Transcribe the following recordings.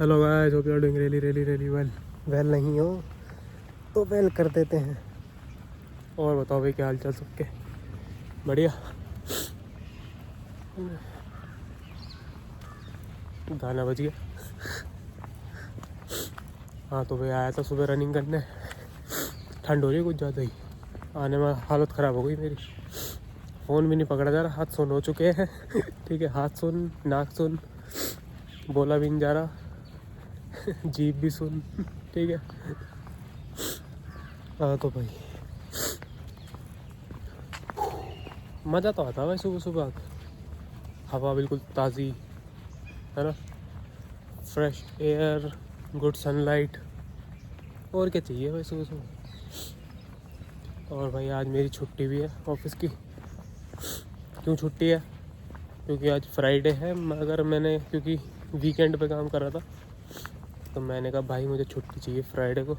Hello guys, hope you are doing really well. Well नहीं हो तो वेल कर देते हैं। और बताओ भाई, क्या हाल चाल सबके? बढ़िया। गाना बज गया। हाँ तो भाई आया था सुबह रनिंग करने। ठंड हो रही है कुछ ज़्यादा ही, आने में हालत ख़राब हो गई मेरी। फ़ोन भी नहीं पकड़ा जा रहा, हाथ सुन हो चुके हैं। ठीक है, हाथ सुन, नाक सुन, बोला भी नहीं जा रहा, जीभ भी सुन। ठीक है। हाँ तो भाई मज़ा तो आता है भाई सुबह सुबह। हवा बिल्कुल ताज़ी है ना, फ्रेश एयर, गुड सनलाइट। और क्या चाहिए भाई सुबह सुबह। और भाई आज मेरी छुट्टी भी है ऑफिस की। क्यों छुट्टी है? क्योंकि आज फ्राइडे है, मगर मैंने क्योंकि वीकेंड पे काम कर रहा था तो मैंने कहा भाई मुझे छुट्टी चाहिए फ्राइडे को।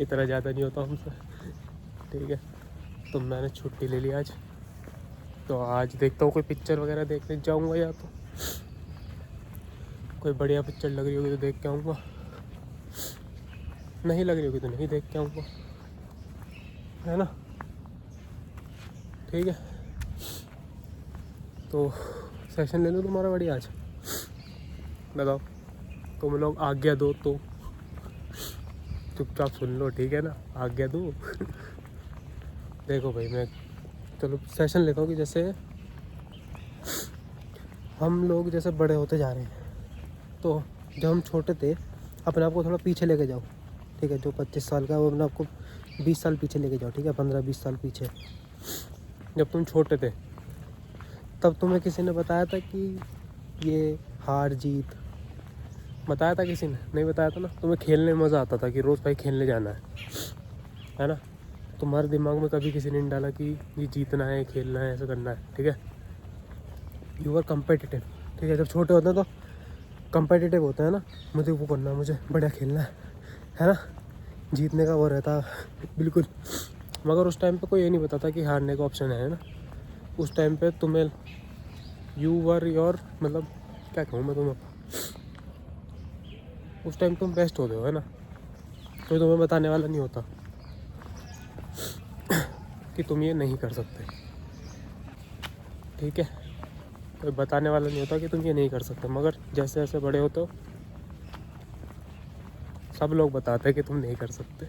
इतना ज़्यादा नहीं होता हमसे। ठीक है, तो मैंने छुट्टी ले ली आज। तो आज देखता हूँ कोई पिक्चर वगैरह देखने जाऊँगा, या तो कोई बढ़िया पिक्चर लग रही होगी तो देख के आऊँगा, नहीं लग रही होगी तो नहीं देख के आऊँगा, है ना। ठीक है, तो सेशन ले लो तुम्हारा बढ़िया आज। बताओ, तुम लोग आज्ञा दो तो चुपचाप सुन लो, ठीक है ना, आज्ञा दो। देखो भाई, मैं चलो सेशन लेता हूँ कि जैसे हम लोग जैसे बड़े होते जा रहे हैं, तो जब हम छोटे थे अपने आप को थोड़ा पीछे लेके जाओ। ठीक है, जो 25 साल का है वो अपने आप को 20 साल पीछे लेके जाओ। ठीक है, 15-20 साल पीछे। जब तुम छोटे थे तब तुम्हें किसी ने बताया था कि ये हार जीत, बताया था किसी ने? नहीं बताया था ना। तुम्हें खेलने में मज़ा आता था कि रोज़ भाई खेलने जाना है ना। तुम्हारे दिमाग में कभी किसी ने नहीं डाला कि ये जीतना है, खेलना है, ऐसा करना है। ठीक है, यू आर कम्पिटिटिव। ठीक है, जब छोटे होते हैं तो कम्पिटिटिव होता है ना, मुझे वो करना है, मुझे बढ़िया खेलना है ना, जीतने का वो रहता बिल्कुल। मगर उस टाइम पे कोई ये नहीं बताता कि हारने का ऑप्शन है ना। उस टाइम पे तुम्हें यू वर योर, मतलब क्या कहूँ मैं तुम्हें, उस टाइम तुम बेस्ट होते हो, है ना। कोई तुम्हें बताने वाला नहीं होता कि तुम ये नहीं कर सकते। ठीक है, कोई बताने वाला नहीं होता कि तुम ये नहीं कर सकते। मगर जैसे जैसे बड़े होते हो सब लोग बताते हैं कि तुम नहीं कर सकते।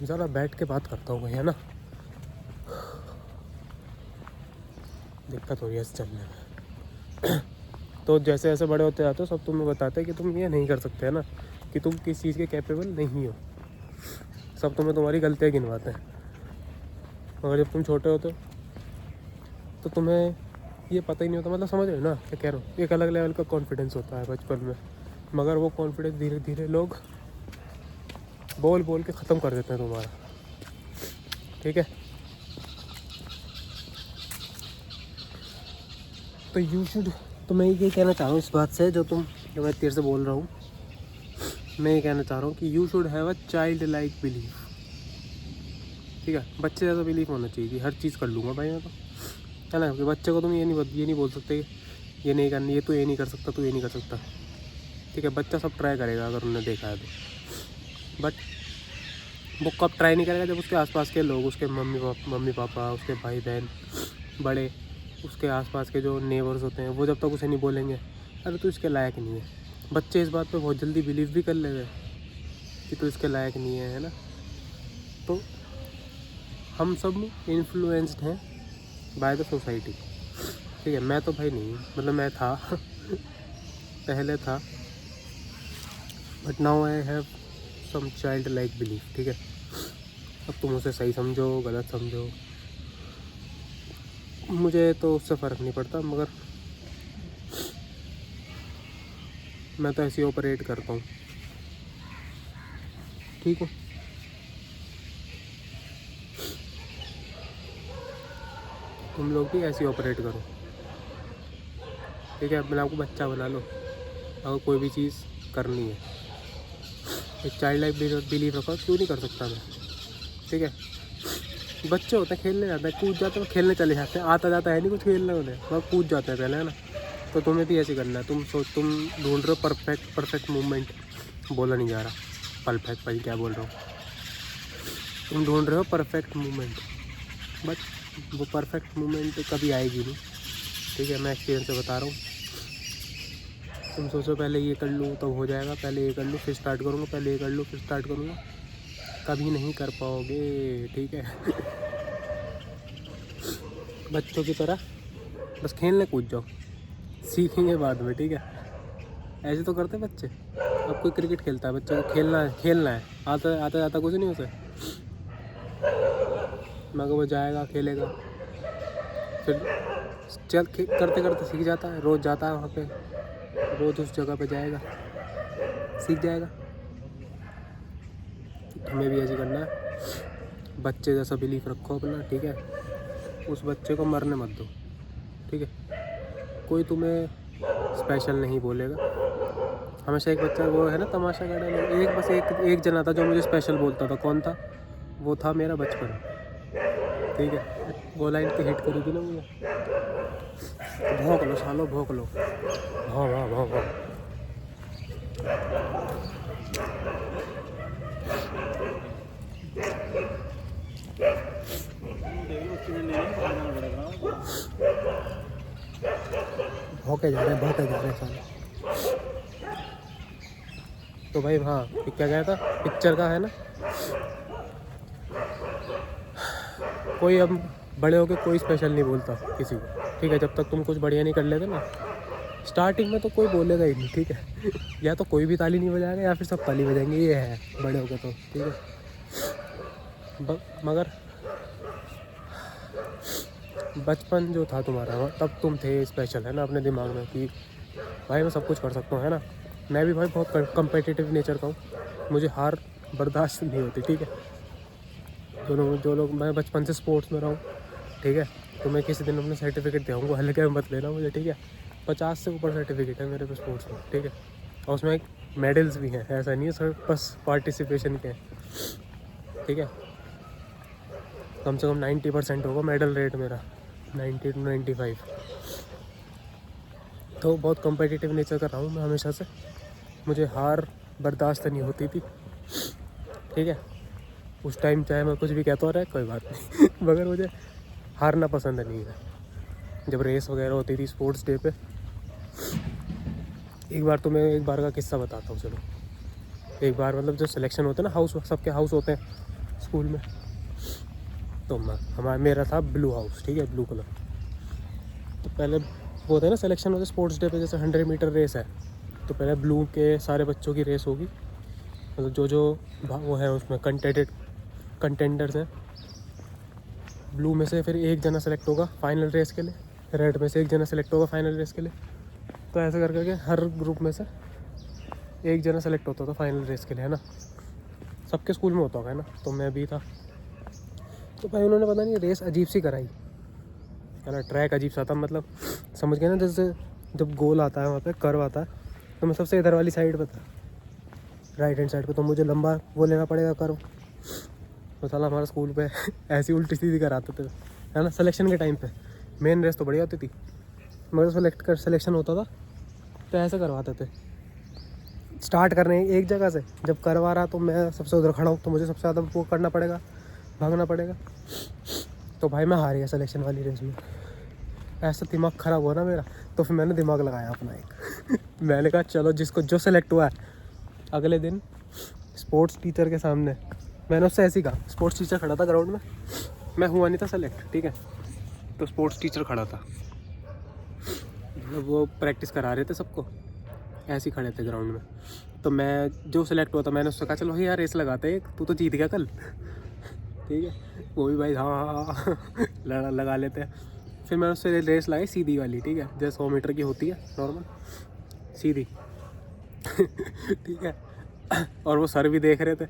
ज़रा बैठ के बात करता हूँ भाई, है ना, दिक्कत हो रही है चलने में। तो जैसे जैसे बड़े होते जाते हो सब तुम्हें बताते हैं कि तुम ये नहीं कर सकते, है ना, कि तुम किस चीज़ के कैपेबल नहीं हो। सब तुम्हें तुम्हारी गलतियाँ गिनवाते हैं। मगर जब तुम छोटे होते हो तो तुम्हें ये पता ही नहीं होता, मतलब समझ रहे हो ना क्या कह रहा हूँ। एक अलग लेवल का कॉन्फिडेंस होता है बचपन में, मगर वो कॉन्फिडेंस धीरे धीरे लोग बोल बोल के ख़त्म कर देते हैं तुम्हारा। ठीक है, तो यू शुड, तो मैं ये कहना चाह रहा हूँ इस बात से, जो मैं तेरे से बोल रहा हूँ, मैं ये कहना चाह रहा हूँ कि you should have a child like belief. ठीक है, बच्चे जैसा बिलीफ होना चाहिए कि हर चीज़ कर लूँगा भाई मैं तो, है ना। कि बच्चे को तुम ये नहीं बोल सकते ये नहीं करनी, ये तो ये नहीं कर सकता, तो ये नहीं कर सकता। ठीक है, बच्चा सब ट्राई करेगा अगर उन्होंने देखा है तो। बट वो कब ट्राई नहीं करेगा? जब उसके आसपास के लोग, उसके मम्मी पापा, उसके भाई बहन बड़े, उसके आसपास के जो नेबर्स होते हैं, वो जब तक उसे नहीं बोलेंगे अरे तू इसके लायक नहीं है। बच्चे इस बात पे बहुत जल्दी बिलीव भी कर लेते कि तू इसके लायक नहीं है ना। तो हम सब इन्फ्लुएंस्ड हैं बाय द सोसाइटी। ठीक है, मैं तो भाई नहीं, मतलब मैं था पहले था, but now I have some child like belief. ठीक है, अब तुम उसे सही समझो गलत समझो, मुझे तो उससे फ़र्क नहीं पड़ता, मगर मैं तो ऐसे ही ऑपरेट करता हूँ। ठीक है, तुम लोग भी ऐसे ही ऑपरेट करो। ठीक है, अपने आपको बच्चा बना लो अगर कोई भी चीज़ करनी है। एक चाइल्ड लाइक बिलीव रखो, क्यों नहीं कर सकता मैं, ठीक है। बच्चे होते हैं, खेलने जाते हैं, कूद जाते हैं, खेलने चले जाते हैं, आता जाता है नहीं कुछ खेलने उन्हें, वह कूद जाते हैं पहले, है ना। तो तुम्हें भी ऐसे करना है। तुम ढूंढ रहे हो परफेक्ट मूवमेंट, बोला नहीं जा रहा, परफेक्ट भाई क्या बोल रहा हूँ, तुम ढूंढ रहे हो परफेक्ट मूवमेंट, बट वो परफेक्ट मूवमेंट कभी आएगी नहीं, ठीक है। मैं एक्सपीरियंस से बता रहा हूँ। तुम सोचो पहले ये कर लूँ तो हो जाएगा, पहले ये कर लूँ फिर स्टार्ट करूँगा, पहले ये कर लूँ फिर स्टार्ट करूँगा, कभी नहीं कर पाओगे, ठीक है। बच्चों की तरह बस खेलने कूद जाओ, सीखेंगे बाद में, ठीक है। ऐसे तो करते बच्चे। अब कोई क्रिकेट खेलता है, बच्चे को खेलना है, आता जाता कुछ नहीं उसे, मगर वो जाएगा खेलेगा, फिर करते करते सीख जाता है, रोज़ जाता है वहाँ पे, रोज़ उस जगह पे जाएगा, सीख जाएगा। तुम्हें भी ऐसे करना है, बच्चे जैसा बिलीफ रखो अपना, ठीक है। उस बच्चे को मरने मत दो, ठीक है। कोई तुम्हें स्पेशल नहीं बोलेगा। हमेशा एक बच्चा वो है ना तमाशा का डायलॉग, एक जना था जो मुझे स्पेशल बोलता था, कौन था वो? था मेरा बचपन, ठीक है। वो लाइन तो हिट करी थी ना मुझे, भौंक लो सालो भौंक लो, भौं भौं भौं भौं। भौंके जा रहे साले। तो भाई हाँ, क्या गया था पिक्चर का, है ना, कोई अब बड़े होके कोई स्पेशल नहीं बोलता किसी को, ठीक है। जब तक तुम कुछ बढ़िया नहीं कर लेते ना, स्टार्टिंग में तो कोई बोलेगा ही नहीं, ठीक है। या तो कोई भी ताली नहीं बजाएगा या फिर सब ताली बजाएंगे, ये है बड़े होके तो, ठीक है। मगर बचपन जो था तुम्हारा, तब तुम थे स्पेशल, है ना, अपने दिमाग में कि भाई मैं सब कुछ कर सकता हूँ, है ना। मैं भी भाई बहुत कम्पिटिटिव नेचर का हूँ, मुझे हार बर्दाश्त नहीं होती, ठीक है। जो लोग मैं बचपन से स्पोर्ट्स में रहा हूँ, ठीक है। तो मैं किसी दिन अपना सर्टिफिकेट दूँगा, हल्के में मत लेना मुझे, ठीक है। 50 से ऊपर सर्टिफिकेट है मेरे पे स्पोर्ट्स में, ठीक है। और उसमें मेडल्स भी हैं, ऐसा नहीं है सर बस पार्टिसिपेशन के, ठीक है। कम से कम 90% होगा मेडल रेट मेरा, 90 to 95। तो बहुत कम्पिटिटिव नेचर का रहा हूँ मैं हमेशा से, मुझे हार बर्दाश्त नहीं होती थी, ठीक है। उस टाइम चाहे मैं कुछ भी कहता रहा, कोई बात नहीं मगर मुझे हारना पसंद नहीं है। जब रेस वगैरह होती थी स्पोर्ट्स डे पे, एक बार का किस्सा बताता हूँ, चलो। एक बार मतलब जो सिलेक्शन होते हैं ना, हाउस, सबके हाउस होते हैं स्कूल में, तो मेरा था ब्लू हाउस, ठीक है, ब्लू कलर। तो पहले वो होता है ना सिलेक्शन होते स्पोर्ट्स डे पे, जैसे 100 मीटर रेस है, तो पहले ब्लू के सारे बच्चों की रेस होगी, मतलब जो वो है उसमें कंटेंडर्स हैं। ब्लू में से फिर एक जना सेलेक्ट होगा फाइनल रेस के लिए, रेड में से एक जना सेलेक्ट होगा फाइनल रेस के लिए। तो ऐसे कर करके हर ग्रुप में से एक जना सेलेक्ट होता था फाइनल रेस के लिए, है ना। सबके स्कूल में होता होगा, है ना, तो मैं भी था। तो भाई उन्होंने पता नहीं रेस अजीब सी कराई, है ना, ट्रैक अजीब सा था, मतलब समझ गए ना, जैसे जब गोल आता है वहाँ पे कर्व आता है, तो मैं सबसे इधर वाली साइड पे था, राइट हैंड साइड पे, तो मुझे लंबा वो लेना पड़ेगा कर्व। तो साला हमारा स्कूल पे ऐसी उल्टी सीधी कराते थे, है ना, सिलेक्शन के टाइम पे। मेन रेस तो बढ़िया होती थी, मगर सिलेक्शन होता था तो ऐसे करवाते थे। स्टार्ट करने एक जगह से, जब करवा रहा तो मैं सबसे उधर खड़ा हूँ, तो मुझे सबसे ज़्यादा वो करना पड़ेगा, भागना पड़ेगा। तो भाई मैं हार गया सिलेक्शन वाली रेस में, ऐसा दिमाग ख़राब हुआ ना मेरा। तो फिर मैंने दिमाग लगाया अपना एक मैंने कहा चलो जिसको जो सेलेक्ट हुआ है, अगले दिन स्पोर्ट्स टीचर के सामने मैंने उससे ऐसे ही कहा, स्पोर्ट्स टीचर खड़ा था ग्राउंड में, मैं हुआ नहीं था सेलेक्ट, ठीक है। तो स्पोर्ट्स टीचर खड़ा था, वो प्रैक्टिस करा रहे थे सबको, ऐसे ही खड़े थे ग्राउंड में। तो मैं जो सिलेक्ट हुआ था, मैंने उससे कहा चलो यार रेस लगाते हैं, तू तो जीत गया कल ठीक है। वो भी भाई हाँ लगा लेते हैं। फिर मैंने उससे रेस लगाई सीधी वाली, ठीक है, जैसे 100 मीटर की होती है नॉर्मल सीधी ठीक है। और वो सर भी देख रहे थे,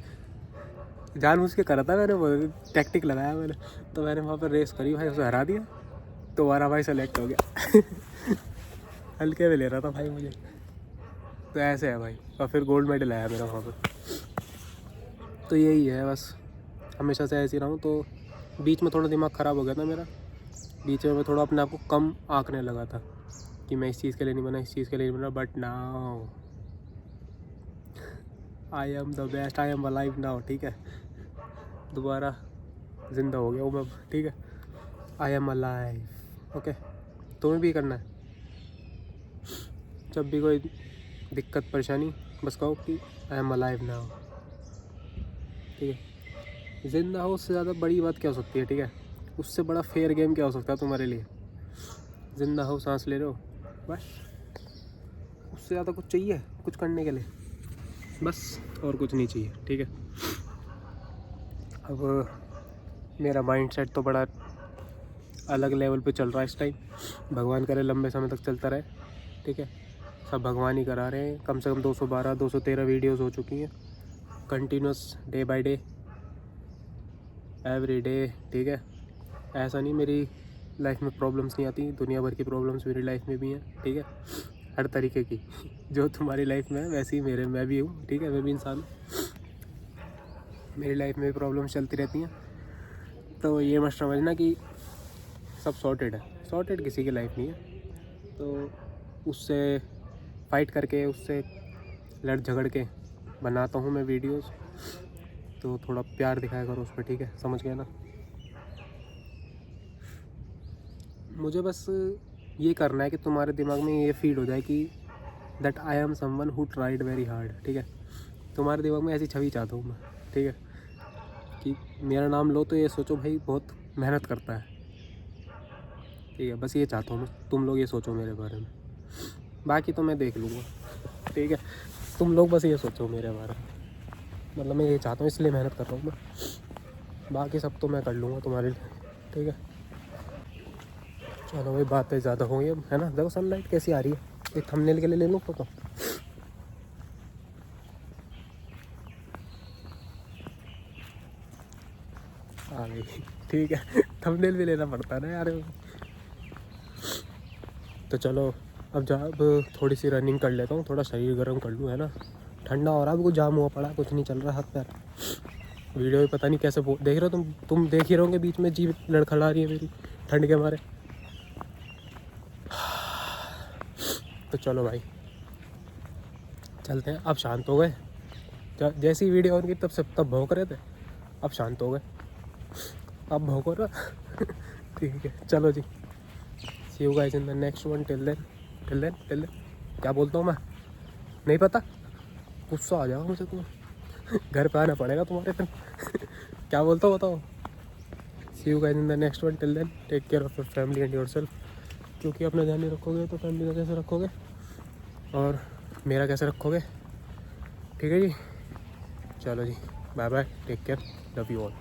जानबूझ के करा था मैंने, वो टैक्टिक लगाया मैंने। तो मैंने वहाँ पर रेस करी भाई, उसे हरा दिया, तो हमारा भाई सेलेक्ट हो गया हल्के में ले रहा था भाई मुझे। तो ऐसे है भाई, और फिर गोल्ड मेडल आया मेरा वहाँ पर। तो यही है बस, हमेशा से ऐसे ही रहा हूँ। तो बीच में थोड़ा दिमाग ख़राब हो गया था मेरा, बीच में मैं थोड़ा अपने आप को कम आंकने लगा था कि मैं इस चीज़ के लिए नहीं बना, इस चीज़ के लिए नहीं बना। But now I am the best, I am alive now. ठीक है, दोबारा ज़िंदा हो गया हूँ मैं। ठीक है, आई एम अलाइव। ओके, तुम्हें भी करना है। जब भी कोई दिक्कत परेशानी बस कहो कि आई एम अलाइव नाउ। ठीक है, ज़िंदा हो उससे ज़्यादा बड़ी बात क्या हो सकती है। ठीक है, उससे बड़ा फेयर गेम क्या हो सकता है तुम्हारे लिए। ज़िंदा हो, सांस ले रहे हो, बस उससे ज़्यादा कुछ चाहिए कुछ करने के लिए, बस और कुछ नहीं चाहिए। ठीक है, अब मेरा माइंडसेट तो बड़ा अलग लेवल पे चल रहा है इस टाइम। भगवान करे लंबे समय तक चलता रहे। ठीक है, सब भगवान ही करा रहे हैं। कम से कम 212 213 वीडियोस हो चुकी हैं continuous, day by day, every day. ठीक है, ऐसा नहीं मेरी लाइफ में प्रॉब्लम्स नहीं आती, दुनिया भर की प्रॉब्लम्स मेरी लाइफ में भी हैं। ठीक है, हर तरीके की जो तुम्हारी लाइफ में है वैसे ही मेरे मैं भी हूँ। ठीक है, मैं भी इंसान हूँ, मेरी लाइफ में भी प्रॉब्लम्स चलती रहती हैं। तो ये मत समझना कि सब सॉर्टेड है, सॉर्टेड किसी की लाइफ नहीं है। तो उससे फाइट करके, उससे लड़ झगड़ के बनाता हूँ मैं वीडियोस। तो थोड़ा प्यार दिखाया करो उस पर। ठीक है, समझ गए ना। मुझे बस ये करना है कि तुम्हारे दिमाग में ये फीड हो जाए कि that I am someone who tried very hard. ठीक है, तुम्हारे दिमाग में ऐसी छवि चाहता हूँ मैं। ठीक है, कि मेरा नाम लो तो ये सोचो भाई बहुत मेहनत करता है। ठीक है, बस ये चाहता हूँ मैं, तुम लोग ये सोचो मेरे बारे में, बाकी तो मैं देख लूँगा। ठीक है, तुम लोग बस ये सोचो मेरे बारे में, मतलब मैं ये चाहता हूँ, इसलिए मेहनत कर रहा हूँ मैं, बाकी सब तो मैं कर लूँगा तुम्हारे लिए। ठीक है, चलो भाई बातें ज़्यादा हो गई अब, है ना। देखो सनलाइट कैसी आ रही है, एक थंबनेल के लिए ले लूँ फोटो। आ गई। ठीक है, थंबनेल भी लेना पड़ता है ना यार। तो चलो अब थोड़ी सी रनिंग कर लेता हूँ, थोड़ा शरीर गर्म कर लूँ, है ना। ठंडा हो रहा है, कुछ जाम हुआ पड़ा, कुछ नहीं चल रहा हाथ पैर। वीडियो भी पता नहीं कैसे देख रहे हो तुम देख ही रहोगे, बीच में जीभ लड़खड़ा रही है मेरी ठंड के मारे। तो चलो भाई चलते हैं, अब शांत हो गए। जैसी वीडियो ऑन की तब भौंक रहे थे, अब शांत हो गए, अब भौंको ना। ठीक है, चलो जी, see you guys in the next one. Till then क्या बोलता हूँ मैं, नहीं पता, गुस्सा आ जाएगा मुझे तुम्हें। घर पे आना पड़ेगा तुम्हारे फिर। क्या बोलता हूँ बताओ। See you guys in the next one. Till then take care of your family and yourself, क्योंकि अपना ध्यान नहीं रखोगे तो फैमिली का कैसे रखोगे और मेरा कैसे रखोगे। ठीक है जी, चलो जी, bye bye, take care, love you all.